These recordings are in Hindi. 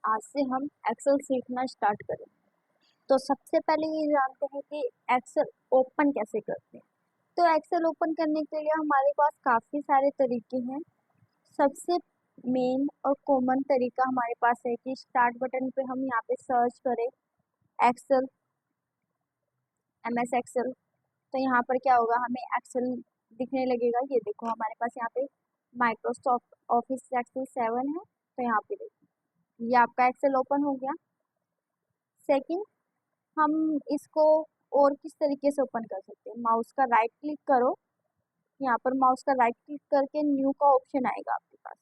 आज से हम एक्सेल सीखना स्टार्ट करें। तो सबसे पहले ये जानते हैं कि एक्सेल ओपन कैसे करते हैं। तो एक्सेल ओपन करने के लिए हमारे पास काफ़ी सारे तरीके हैं। सबसे मेन और कॉमन तरीका हमारे पास है कि स्टार्ट बटन पे हम यहाँ पे सर्च करें एक्सेल, MS एक्सेल। तो यहाँ पर क्या होगा, हमें एक्सेल दिखने लगेगा। ये देखो हमारे पास यहाँ पे माइक्रोसॉफ्ट ऑफिस एक्सेल 7 है। तो यहाँ पे देखो ये आपका एक्सेल ओपन हो गया। सेकंड, हम इसको और किस तरीके से ओपन कर सकते हैं। माउस का राइट क्लिक करो, यहाँ पर माउस का राइट क्लिक करके न्यू का ऑप्शन आएगा आपके पास।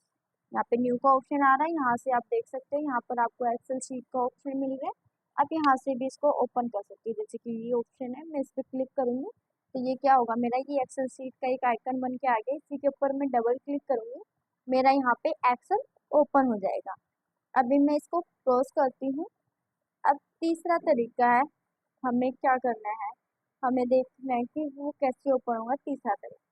यहाँ पे न्यू का ऑप्शन आ रहा है, यहाँ से आप देख सकते हैं। यहाँ पर आपको एक्सेल शीट का ऑप्शन मिल रहा है। आप यहाँ से भी इसको ओपन कर सकते हैं। जैसे कि ये ऑप्शन है, मैं इस पर क्लिक करूंगी तो ये क्या होगा, मेरा ये एक्सेल शीट का एक आइकन बन के आ गया। इसी के ऊपर मैं डबल क्लिक करूंगी, मेरा यहाँ पे एक्सेल ओपन हो जाएगा। अभी मैं इसको क्लोज करती हूँ। अब तीसरा तरीका है, हमें क्या करना है, हमें देखना है कि वो कैसे ओपन होगा। तीसरा तरीका,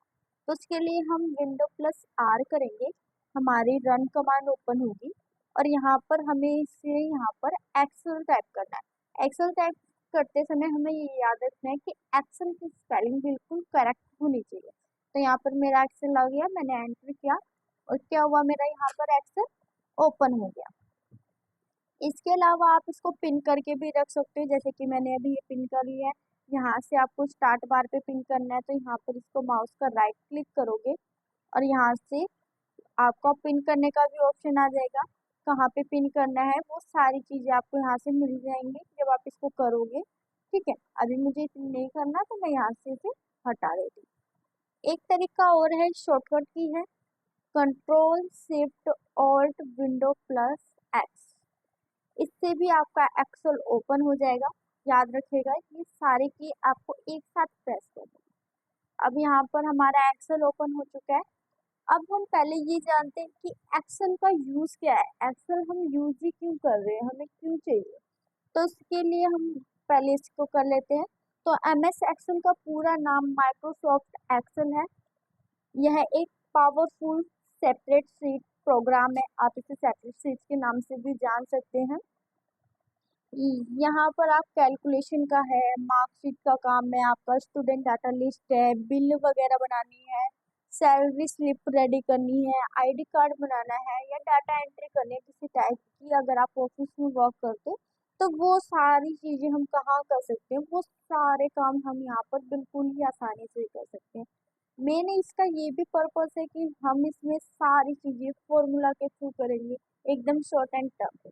तो उसके लिए हम विंडो प्लस आर करेंगे, हमारी रन कमांड ओपन होगी और यहाँ पर हमें इसे यहाँ पर एक्सेल टाइप करना है। एक्सेल टाइप करते समय हमें ये याद रखना है कि एक्सेल की स्पेलिंग बिल्कुल करेक्ट होनी चाहिए। तो यहाँ पर मेरा एक्सेल आ गया, मैंने एंटर किया और क्या हुआ, मेरा यहाँ पर एक्सेल ओपन हो गया। इसके अलावा आप इसको पिन करके भी रख सकते हो, जैसे कि मैंने अभी ये पिन कर लिया है। यहाँ से आपको स्टार्ट बार पे पिन करना है, तो यहाँ पर इसको माउस का राइट क्लिक करोगे और यहाँ से आपका पिन करने का भी ऑप्शन आ जाएगा। कहाँ पे पिन करना है वो सारी चीजें आपको यहाँ से मिल जाएंगी जब आप इसको करोगे। ठीक है, अभी मुझे पिन नहीं करना तो मैं यहाँ से इसे हटा देती हूँ। एक तरीका और है, शॉर्टकट की है, control shift alt window plus x. इससे भी आपका एक्सेल ओपन हो जाएगा। याद रखिएगा ये सारे की आपको एक साथ प्रेस करना है। अब यहाँ पर हमारा एक्सेल ओपन हो चुका है। अब हम पहले ये जानते हैं कि एक्सेल का यूज क्या है, एक्सेल हम यूज ही क्यों कर रहे हैं, हमें क्यों चाहिए। तो उसके लिए हम पहले इसको कर लेते हैं। तो MS एक्सेल का पूरा नाम माइक्रोसॉफ्ट एक्सेल है। यह एक पावरफुल सेपरेट शीट प्रोग्राम है। आप इसे सेपरेट शीट के नाम से भी जान सकते हैं। यहाँ पर आप कैलकुलेशन का है, मार्कशीट का काम है, आपका स्टूडेंट डाटा लिस्ट है, बिल वगैरह बनानी है, सैलरी स्लिप रेडी करनी है, ID कार्ड बनाना है या डाटा एंट्री करनी है किसी टाइप की। अगर आप ऑफिस में वर्क करते हो तो वो सारी चीजें हम कहाँ कर सकते हैं, वो सारे काम हम यहाँ पर बिल्कुल ही आसानी से कर सकते हैं। मैंने इसका ये भी पर्पस है कि हम इसमें सारी चीजें फॉर्मूला के थ्रू करेंगे, एकदम शॉर्ट एंड टर्म।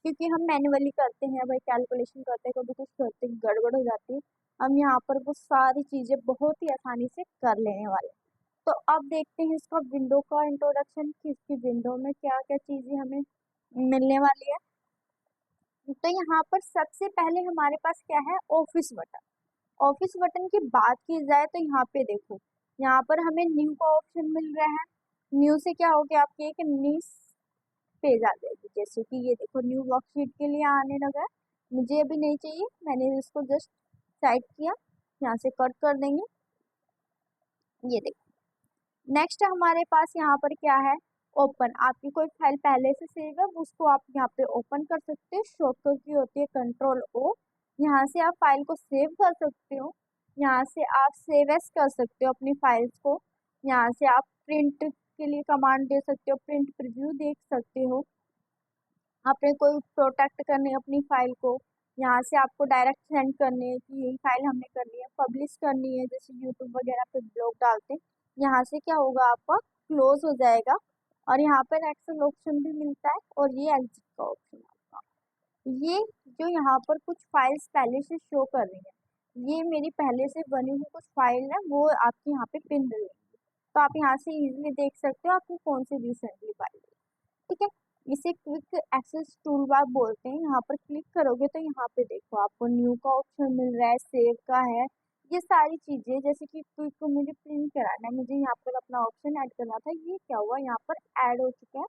क्योंकि हम मैन्युअली करते हैं भाई, कैलकुलेशन करते हैं, कभी कुछ करते हैं गड़बड़ हो जाती है। हम यहाँ पर वो सारी चीजें बहुत ही आसानी से कर लेने वाले हैं। तो अब देखते हैं इसका विंडो का इंट्रोडक्शन, कि इसकी विंडो में क्या क्या चीजें हमें मिलने वाली है। तो यहाँ पर सबसे पहले हमारे पास क्या है, ऑफिस बटन। ऑफिस बटन की बात की जाए तो यहाँ पे देखो, यहाँ पर हमें न्यू का ऑप्शन मिल रहा है। न्यू से क्या हो गया, आपकी एक नई पेज आ जाएगी। जैसे कि ये देखो न्यू वर्कशीट के लिए आने लगा है। मुझे अभी नहीं चाहिए, मैंने इसको जस्ट साइड किया, यहाँ से कट कर देंगे। ये देखो नेक्स्ट हमारे पास यहाँ पर क्या है, ओपन। आपकी कोई फाइल पहले से सेव है उसको आप यहाँ पे ओपन कर सकते हो। शॉर्टकट की होती है Ctrl+O। यहाँ से आप फाइल को सेव कर सकते हो, यहाँ से आप सेव एस कर सकते हो अपनी फाइल्स को। यहाँ से आप प्रिंट के लिए कमांड दे सकते हो, प्रिंट प्रीव्यू देख सकते हो। आपने कोई प्रोटेक्ट करनी है अपनी फाइल को, यहाँ से आपको डायरेक्ट सेंड करनी है कि यही फाइल हमने करनी है। पब्लिश करनी है, जैसे यूट्यूब वगैरह पे ब्लॉग डालते हैं, यहाँ से क्या होगा, आपका क्लोज हो जाएगा। और यहाँ पर एक्सेल ऑप्शन भी मिलता है और ये एग्जिट का ऑप्शन आपका। ये जो यहाँ पर कुछ फाइल्स पहले से शो कर रही है, ये मेरी पहले से बनी हुई कुछ फाइल है, वो आपकी यहाँ पे पिन रहेगी। तो आप यहाँ से इजीली देख सकते हो आपको कौन सी रिसेंटली फाइल है। ठीक है, इसे क्विक एक्सेस टूल बार बोलते हैं। यहाँ पर क्लिक करोगे तो यहाँ पे देखो आपको न्यू का ऑप्शन मिल रहा है, सेव का है, ये सारी चीजें। जैसे कि क्विक को मुझे प्रिंट कराना है, मुझे यहाँ पर अपना ऑप्शन ऐड करना था, ये क्या हुआ, यहाँ पर ऐड हो चुका है।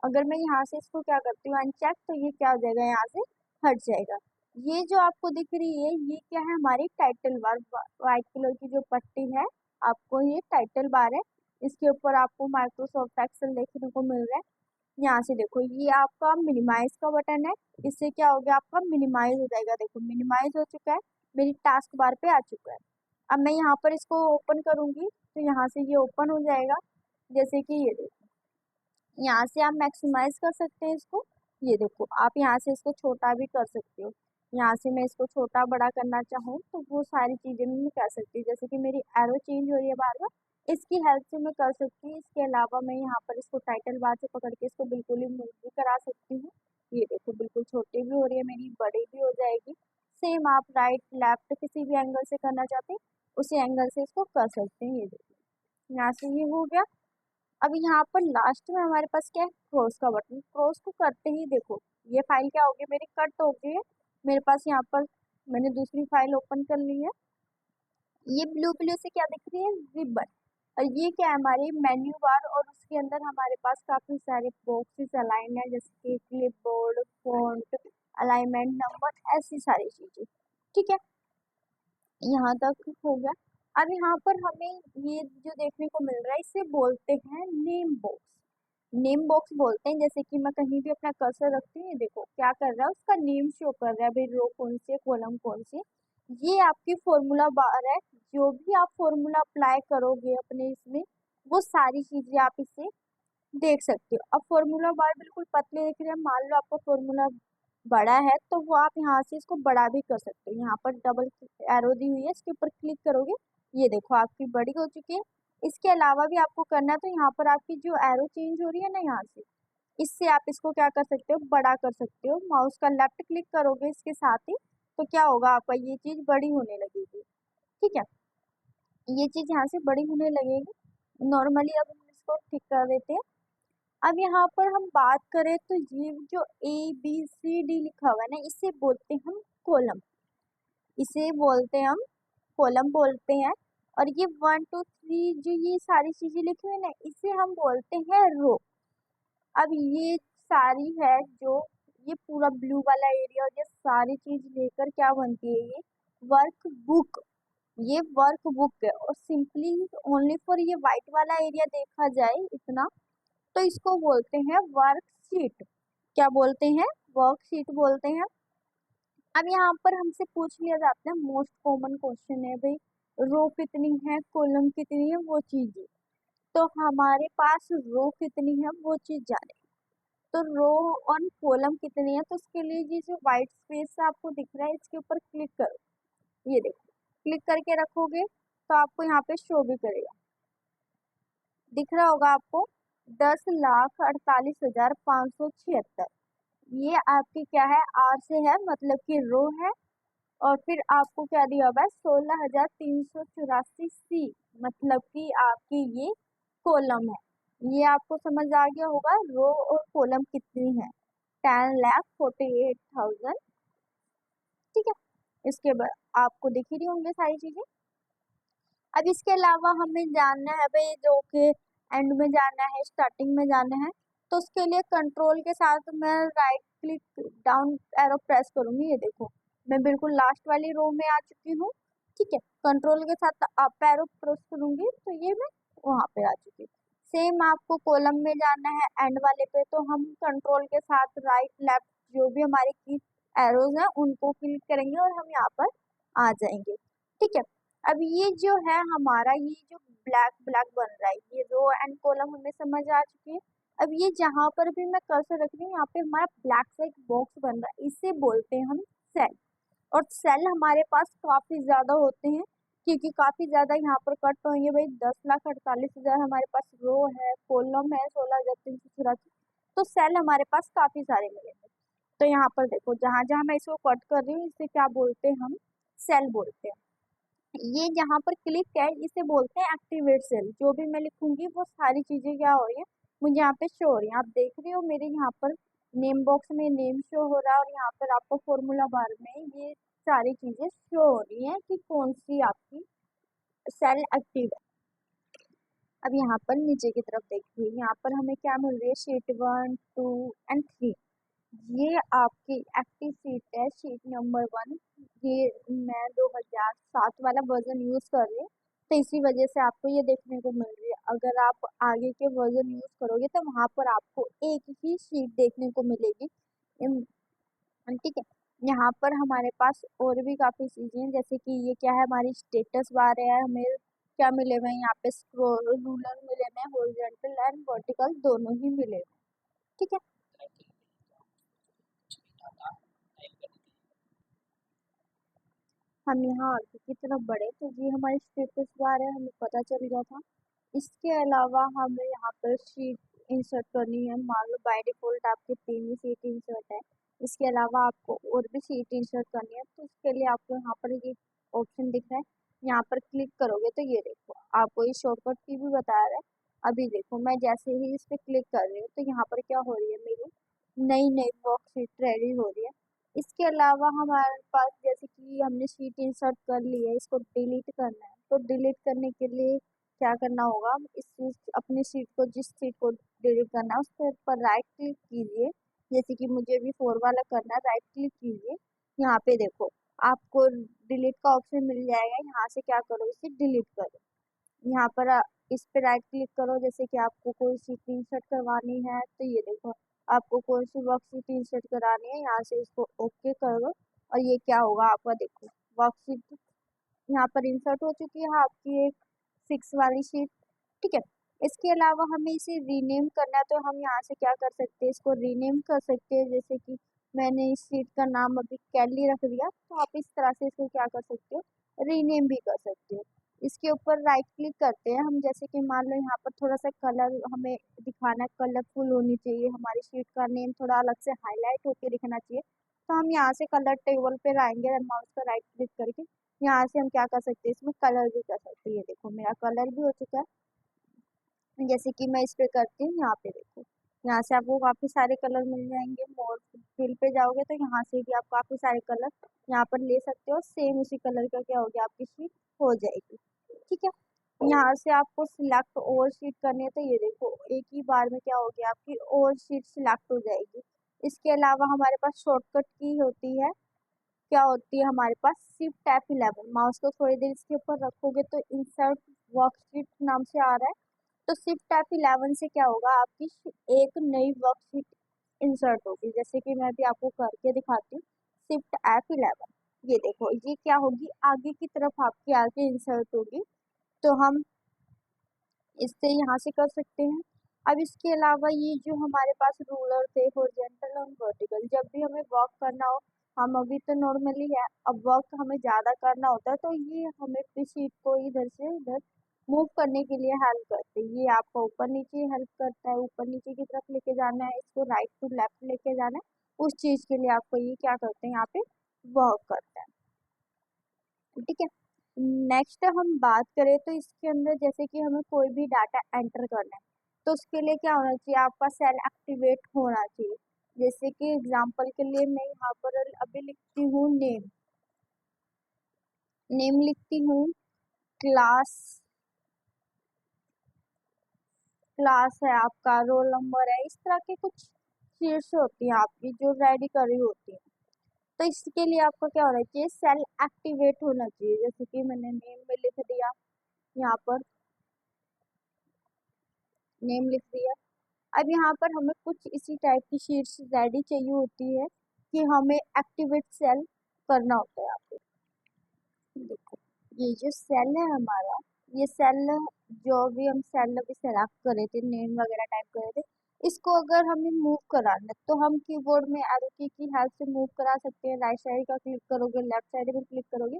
अगर मैं यहाँ से इसको क्या करती हूँ अनचेक, तो ये क्या हो जाएगा, यहाँ से हट जाएगा। ये जो आपको दिख रही है ये क्या है, हमारी टाइटल बार, व्हाइट कलर की जो पट्टी है, आपको ये टाइटल बार है। इसके ऊपर आपको माइक्रोसॉफ्ट एक्सेल देखने को मिल रहा है। यहाँ से देखो ये आपका मिनिमाइज का बटन है, इससे क्या हो गया आपका मिनिमाइज हो जाएगा। देखो मिनिमाइज हो चुका है, मेरी टास्क बार पे आ चुका है। अब मैं यहाँ पर इसको ओपन करूंगी तो यहाँ से ये ओपन हो जाएगा। जैसे कि ये देखो, यहाँ से आप मैक्सिमाइज कर सकते हैं इसको। ये देखो आप यहाँ से इसको छोटा भी कर सकते हो। यहाँ से मैं इसको छोटा बड़ा करना चाहूँ तो वो सारी चीजें मैं कर सकती हूँ। जैसे कि मेरी एरो चेंज हो रही है बार बार, इसकी हेल्प से मैं कर सकती हूँ। इसके अलावा मैं यहाँ पर इसको टाइटल बार से पकड़ के इसको बिल्कुल ही मूव भी करा सकती हूँ। ये देखो बिल्कुल छोटी भी हो रही है मेरी, बड़ी भी हो जाएगी। सेम आप राइट लेफ्ट किसी भी एंगल से करना चाहते हैं उसी एंगल से इसको कर सकते हैं। ये देखो यहाँ से ये हो गया। अब यहाँ पर लास्ट में हमारे पास क्या है, क्रॉस का बटन। क्रॉस को करते ही देखो ये फाइल क्या हो गई मेरी, कट हो गई है। मेरे पास यहाँ पर मैंने दूसरी फाइल ओपन कर ली है। ये ब्लू ब्लू से क्या दिख रही है, रिबन। और ये क्या है हमारी मेन्यू बार, और उसके अंदर हमारे पास काफी सारे बॉक्सेस अलाइन है, जैसे कि clip board, font, alignment, number, ऐसी सारी चीजें। ठीक है, यहाँ तक हो गया। अब यहाँ पर हमें ये जो देखने को मिल रहा है इसे बोलते हैं नेम बॉक्स। नेम बॉक्स बोलते हैं। जैसे कि मैं कहीं भी अपना कर्सर रखती हूँ, ये देखो क्या कर रहा है, उसका नेम शो कर रहा है भाई, रो कौन सी है, कॉलम कौन सी है। ये आपकी फॉर्मूला बार है। जो भी आप फॉर्मूला अप्लाई करोगे अपने इसमें, वो सारी चीजें आप इससे देख सकते हो। अब फॉर्मूला बार बिल्कुल पतले दिख रहे हैं, मान लो आपका फॉर्मूला बड़ा है तो वो आप यहाँ से इसको बड़ा भी कर सकते हो। यहाँ पर डबल एरो दी हुई है, इसके ऊपर क्लिक करोगे, ये देखो आपकी बड़ी हो चुकी है। इसके अलावा भी आपको करना है तो यहाँ पर आपकी जो एरो चेंज हो रही है ना, यहाँ से इससे आप इसको क्या कर सकते हो, बड़ा कर सकते हो। माउस का लेफ्ट क्लिक करोगे इसके साथ ही, तो क्या होगा आपका ये चीज बड़ी होने लगेगी। ठीक है, ये चीज यहाँ से बड़ी होने लगेगी नॉर्मली। अब हम इसको ठीक कर देते हैं। अब यहाँ पर हम बात करें तो ये जो ABCD लिखा हुआ है ना, इसे बोलते हैं हम कॉलम। इसे बोलते हैं हम कॉलम बोलते हैं। और ये 1 2 3 जो ये सारी चीजें लिखी हुई है ना, इसे हम बोलते हैं रो। अब ये सारी है जो, ये पूरा ब्लू वाला एरिया और ये सारी चीज लेकर क्या बनती है, ये वर्क बुक। ये वर्क बुक है। और सिंपली ओनली फॉर ये व्हाइट वाला एरिया देखा जाए इतना, तो इसको बोलते हैं वर्कशीट। क्या बोलते हैं, वर्कशीट बोलते हैं। अब यहाँ पर हमसे पूछ लिया जाता है, मोस्ट कॉमन क्वेश्चन है भाई, रो कितनी है, कॉलम कितनी है, वो चीज। तो हमारे पास रो कितनी है वो चीज जाने, तो रो और कॉलम कितनी है, तो उसके लिए ये जो व्हाइट स्पेस आपको दिख रहा है इसके ऊपर क्लिक करो। ये देखो क्लिक करके रखोगे तो आपको यहाँ पे शो भी करेगा, दिख रहा होगा आपको, 10,48,576। ये आपकी क्या है, आर से है, मतलब कि रो है। और फिर आपको क्या दिया हुआ है, 16,384 सी, मतलब कि आपकी ये कॉलम है। ये आपको समझ आ गया होगा रो और कॉलम कितनी है, 10,48,000। ठीक है, इसके बाद आपको दिख ही रही होंगे सारी चीजें। अब इसके अलावा हमें जानना है भाई, जो कि एंड में जाना है, स्टार्टिंग में जाना है, तो उसके लिए कंट्रोल के साथ मैं right click down arrow press करूंगी। ये देखो मैं बिल्कुल लास्ट वाली रो में आ चुकी हूँ। ठीक है, कंट्रोल के साथ अप एरो प्रेस करूंगी तो ये मैं वहां पे आ चुकी हूँ। सेम आपको कॉलम में जाना है एंड वाले पे, तो हम कंट्रोल के साथ राइट लेफ्ट जो भी हमारी की एरोज हैं उनको क्लिक करेंगे और हम यहाँ पर आ जाएंगे। ठीक है, अब ये जो है हमारा, ये जो ब्लैक ब्लैक बन रहा है, ये रो एंड कॉलम हमें समझ आ चुकी है। अब ये जहां पर भी मैं कर्सर रख रही हूँ यहाँ पे हमारा ब्लैक सा एक बॉक्स बन रहा है, इसे बोलते हैं हम सेल। और सेल हमारे पास काफी ज्यादा होते हैं, क्योंकि काफी ज्यादा यहाँ पर कट होंगे भाई। 10,48,000 हमारे पास रो है, कॉलम है 16,384। तो सेल हमारे पास काफी सारे मिलेंगे। तो यहाँ पर देखो जहां जहां मैं इसको कट कर रही हूँ इसे क्या बोलते हैं, हम सेल बोलते हैं। ये जहाँ पर क्लिक है इसे बोलते हैं एक्टिवेट सेल। जो भी मैं लिखूंगी वो सारी चीजें क्या हो रही है, मुझे यहाँ पे शो हो रही है। आप देख रहे हो मेरे यहाँ पर नेम बॉक्स में नेम शो हो रहा है, और यहाँ पर आपको फॉर्मूला बार में ये सारी चीजें शो हो रही है कि कौन सी आपकी सेल एक्टिव है। अब यहाँ पर नीचे की तरफ देखिए, यहाँ पर हमें क्या मिल रही है, शीट 1 2 एंड 3। ये आपकी एक्टिव सीट है, शीट नंबर 1। ये मैं 2007 वाला वर्जन यूज कर रही हूँ, तो इसी वजह से आपको ये देखने को मिल रही है। अगर आप आगे के वर्जन यूज करोगे तो वहां पर आपको एक ही शीट देखने को मिलेगी। ठीक है। यहाँ पर हमारे पास और भी काफी चीजें हैं, जैसे कि ये क्या है, हमारी स्टेटस बार है, हमें क्या मिले हुए हैं यहाँ पे, स्क्रोल रूलर मिले हुए हैं, हॉरिजॉन्टल एंड वर्टिकल दोनों ही मिले हुए हैं। ठीक है। हम यहाँ आगे की तरफ बढ़े तो ये हमारी स्टेटस बार है, हमें पता चल गया था। इसके अलावा हमें यहाँ पर शीट इंसर्ट करनी है। मान लो बाय डिफॉल्ट आपके 3 ही शीट इंसर्ट है, इसके अलावा आपको और भी शीट इंसर्ट करनी है, तो उसके लिए आपको यहाँ पर ये ऑप्शन दिख रहा है, यहाँ पर क्लिक करोगे तो ये देखो आपको ये शॉर्टकट की भी बता रहा है। अभी देखो मैं जैसे ही इस पे क्लिक कर रही हूँ तो यहाँ पर क्या हो रही है, मेरी नई नई वर्कशीट रेडी हो रही है। इसके अलावा हमारे पास जैसे कि हमने शीट इंसर्ट कर ली है, इसको डिलीट करना है, तो डिलीट करने के लिए क्या करना होगा, अपनी सीट को, जिस सीट को डिलीट करना है उस पर राइट क्लिक कीजिए। जैसे कि मुझे भी 4 वाला करना है, राइट क्लिक कीजिए। यहाँ पे देखो आपको डिलीट का ऑप्शन मिल जाएगा, यहाँ से क्या करो, इसे डिलीट करो। यहाँ पर इस पे राइट क्लिक करो, जैसे कि आपको कोई सी इंसर्ट करवानी है, तो ये देखो आपको कौन सी वर्कशीट इंसर्ट करानी है, यहाँ से इसको ओके करो और ये क्या होगा आपका, देखो वर्कशीट यहाँ पर इंसर्ट हो चुकी है आपकी एक 6 वाली शीट। ठीक है। इसके अलावा हमें इसे रीनेम करना है, तो हम यहाँ से क्या कर सकते हैं, इसको रीनेम कर सकते हैं। जैसे कि मैंने इस शीट का नाम अभी कैली रख दिया, तो आप इस तरह से इसको क्या कर सकते हो, रीनेम भी कर सकते हो। इसके ऊपर राइट क्लिक करते हैं हम, जैसे कि मान लो यहाँ पर थोड़ा सा कलर हमें दिखाना है, कलरफुल होनी चाहिए, हमारी शीट का नेम थोड़ा अलग से हाईलाइट होकर दिखना चाहिए, तो हम यहाँ से कलर टेबल पे आएंगे, माउस पर राइट क्लिक करके यहाँ से हम क्या कर सकते हैं, इसमें कलर भी कर सकते हैं। ये देखो मेरा कलर भी हो चुका है। जैसे कि मैं इस पे करती हूँ, यहाँ पे देखो, यहाँ से आपको काफी सारे कलर मिल जाएंगे। मोर फिल पे जाओगे तो यहाँ से भी आप काफी सारे कलर यहाँ पर ले सकते हो, सेम उसी कलर का क्या हो गया, आपकी शीट हो जाएगी। ठीक है। यहाँ से आपको सिलेक्ट और शीट करनी है, तो ये देखो एक ही बार में क्या हो गया, आपकी और शीट सिलेक्ट हो जाएगी। इसके अलावा हमारे पास शॉर्टकट की होती है, क्या होती है हमारे पास, शिफ्ट F11। माउस को थोड़ी देर इसके ऊपर रखोगे तो इंसर्ट वर्कशीट नाम से आ रहा है, तो शिफ्ट F11 से क्या होगा, आपकी एक नई वर्कशीट इंसर्ट होगी। जैसे कि मैं भी आपको करके दिखाती हूँ, शिफ्ट F11, ये देखो ये क्या होगी, आगे की तरफ आपकी आगे इंसर्ट होगी, तो हम इससे यहाँ से कर सकते हैं। अब इसके अलावा ये जो हमारे पास रूलर थे, हॉरिजॉन्टल और वर्टिकल, जब भी हमें वर्क करना हो, हम अभी तो नॉर्मली है, अब वर्क हमें ज्यादा करना होता है, तो ये हमें इस शीट को इधर से उधर मूव करने के लिए हेल्प करते हैं। ये आपको ऊपर नीचे हेल्प करता है, ऊपर नीचे की तरफ लेके जाना है, इसको राइट टू लेफ्ट लेके जाना है, उस चीज के लिए आपको ये क्या करते हैं, यहाँ पे वर्क करता है। ठीक है। नेक्स्ट हम बात करें तो इसके अंदर जैसे कि हमें कोई भी डाटा एंटर करना है, तो उसके लिए क्या होना चाहिए, आपका सेल एक्टिवेट होना चाहिए। जैसे कि एग्जांपल के लिए मैं यहाँ पर अभी लिखती हूँ नेम, नेम लिखती हूँ, क्लास, क्लास है आपका, रोल नंबर है, इस तरह के कुछ शीट्स होती हैं आपकी जो रेडी करी होती है। तो इसके लिए आपको क्या होना चाहिए, सेल एक्टिवेट होना चाहिए। जैसे कि मैंने नेम में लिख दिया, यहाँ पर नेम लिख दिया। अब यहाँ पर हमें कुछ इसी टाइप की शीट्स रेडी चाहिए होती है कि हमें एक्टिवेट सेल करना होता है। आपको देखो ये जो सेल है हमारा, ये सेल जो भी हम सेल अभी सेलेक्ट करे थे, नेम वगैरह टाइप करे थे, इसको अगर हमें मूव कराना है तो हम कीबोर्ड में एरो की हेल्प से मूव करा सकते हैं। राइट साइड का क्लिक करोगे, लेफ्ट साइड में क्लिक करोगे,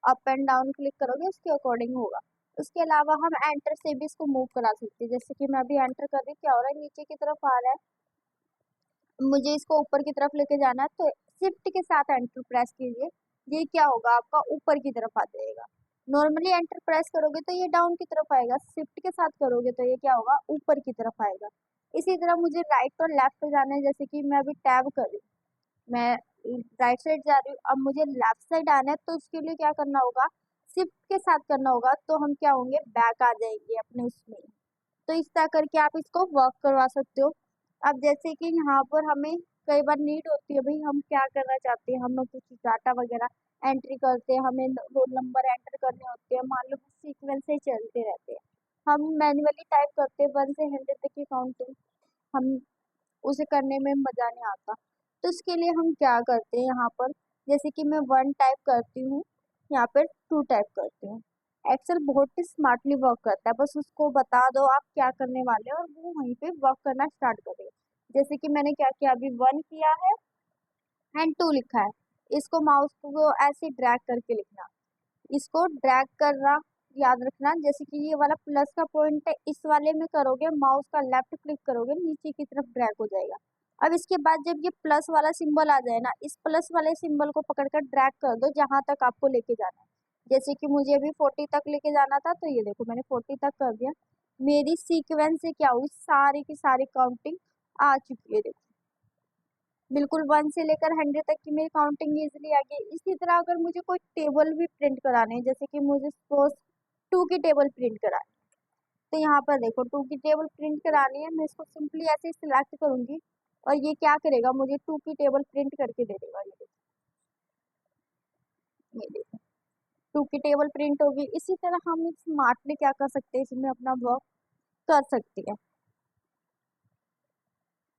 अप एंड डाउन क्लिक करोगे, उसके अकॉर्डिंग होगा। उसके अलावा हम एंटर से भी इसको मूव करा सकते हैं। जैसे कि मैं अभी एंटर कर रही, क्या हो रहा है, नीचे की तरफ आ रहा है, मुझे इसको ऊपर की तरफ लेके जाना है, तो शिफ्ट के साथ एंटर प्रेस कीजिए, ये क्या होगा, आपका ऊपर की तरफ आ जाएगा। नॉर्मली एंटर प्रेस करोगे तो ये डाउन की तरफ आएगा, शिफ्ट के साथ करोगे तो ये क्या होगा, ऊपर की तरफ आएगा। इसी तरह मुझे राइट और लेफ्ट जाना है, जैसे कि मैं अभी टैब कर रही हूँ, मैं राइट साइड जा रही हूँ, अब मुझे लेफ्ट साइड आना है, तो उसके लिए क्या करना होगा, शिफ्ट के साथ करना होगा, तो हम क्या होंगे, बैक आ जाएंगे अपने उसमें। तो इस तरह करके आप इसको वर्क करवा सकते हो। अब जैसे कि यहाँ पर हमें कई बार नीड होती है, भाई हम क्या करना चाहते हैं, हम कुछ डाटा वगैरह एंट्री करते हैं, हमें रोल नंबर एंटर करने होते हैं, मान लो सीक्वेंस से चलते रहते हैं, हम मैन्युअली टाइप करते हैं 1 से 100 तक की काउंटिंग, हम उसे करने में मजा नहीं आता। तो इसके लिए हम क्या करते हैं यहाँ पर, जैसे कि मैं 1 टाइप करती हूँ, यहाँ पर 2 टाइप करती हूँ। एक्सेल बहुत ही स्मार्टली वर्क करता है, बस उसको बता दो आप क्या करने वाले हो और वो वहीं पे वर्क करना स्टार्ट करेगा। जैसे कि मैंने क्या किया, अभी 1 किया है एंड 2 लिखा है, इसको माउस को ऐसे ड्रैग करके लिखना, इसको ड्रैग करना याद रखना। जैसे कि ये वाला प्लस का पॉइंट है, इस वाले में करोगे माउस का लेफ्ट क्लिक करोगे नीचे की तरफ ड्रैग हो जाएगा। अब इसके बाद जब ये प्लस वाला सिंबल आ जाए ना, इस प्लस वाले सिंबल को पकड़कर ड्रैग कर दो जहां तक आपको लेके जाना है। जैसे कि मुझे अभी 40 तक लेके जाना था, तो ये देखो मैंने 40 तक कर दिया। मेरी सीक्वेंस से क्या हुई, सारी की सारी काउंटिंग आ चुकी है, देखो बिल्कुल 1 से लेकर 100 तक की मेरी काउंटिंग इजीली आ गई। इसी तरह अगर मुझे कोई टेबल भी प्रिंट कराने हैं, जैसे कि मुझे सपोज 2 की टेबल प्रिंट करानी है, तो यहाँ पर देखो 2 की टेबल प्रिंट करानी है, मैं इसको सिंपली ऐसे सिलेक्ट करूंगी और ये क्या करेगा, मुझे 2 की टेबल प्रिंट करके दे देगा। ये देखो 2 की टेबल प्रिंट होगी। इसी तरह हम स्मार्टली क्या कर सकते हैं, इसमें अपना वर्क कर सकते हैं।